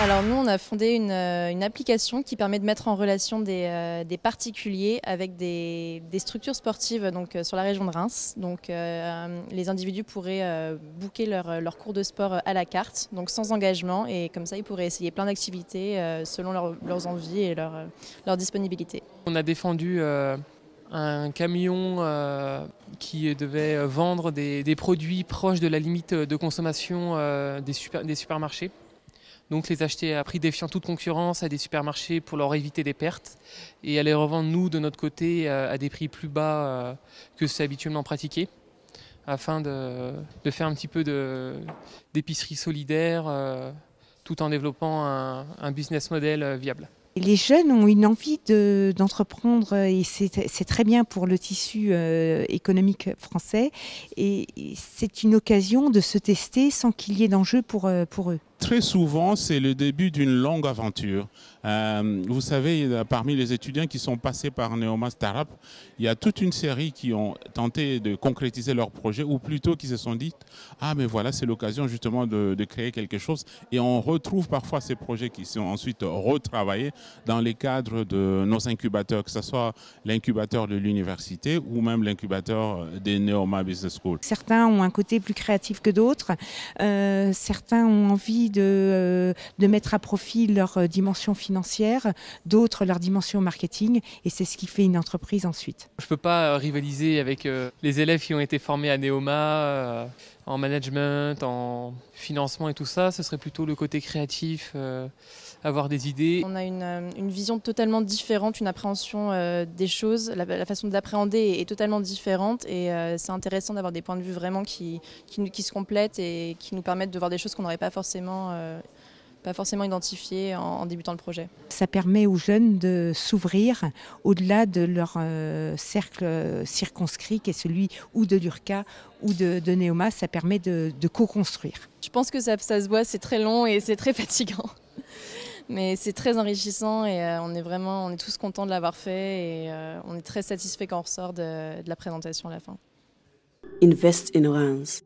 Alors nous, on a fondé une application qui permet de mettre en relation des particuliers avec des structures sportives donc, sur la région de Reims. Donc les individus pourraient booker leur cours de sport à la carte, donc sans engagement, et comme ça ils pourraient essayer plein d'activités selon leurs envies et leur disponibilité. On a défendu un camion qui devait vendre des produits proches de la limite de consommation des supermarchés. Donc les acheter à prix défiant toute concurrence à des supermarchés pour leur éviter des pertes et à les revendre nous de notre côté à des prix plus bas que c'est habituellement pratiqué afin de faire un petit peu d'épicerie solidaire tout en développant un business model viable. Les jeunes ont une envie d'entreprendre et c'est très bien pour le tissu économique français et c'est une occasion de se tester sans qu'il y ait d'enjeu pour eux. Très souvent, c'est le début d'une longue aventure. Vous savez, parmi les étudiants qui sont passés par Neoma Startup, il y a toute une série qui ont tenté de concrétiser leur projet ou plutôt qui se sont dit « Ah, mais voilà, c'est l'occasion justement de créer quelque chose ». Et on retrouve parfois ces projets qui sont ensuite retravaillés dans les cadres de nos incubateurs, que ce soit l'incubateur de l'université ou même l'incubateur des Neoma Business School. Certains ont un côté plus créatif que d'autres. Certains ont envie de mettre à profit leur dimension financière, d'autres leur dimension marketing, et c'est ce qui fait une entreprise ensuite. Je ne peux pas rivaliser avec les élèves qui ont été formés à Neoma, en management, en financement et tout ça. Ce serait plutôt le côté créatif, avoir des idées. On a une vision totalement différente, une appréhension des choses, la façon de l'appréhender est totalement différente et c'est intéressant d'avoir des points de vue vraiment qui se complètent et qui nous permettent de voir des choses qu'on n'aurait pas forcément identifiées en débutant le projet. Ça permet aux jeunes de s'ouvrir au-delà de leur cercle circonscrit qui est celui ou de l'URCA ou de Neoma. Ça permet de co-construire. Je pense que ça se voit, c'est très long et c'est très fatigant. Mais c'est très enrichissant et on est tous contents de l'avoir fait et on est très satisfait quand on ressort de la présentation à la fin. Invest in Reims.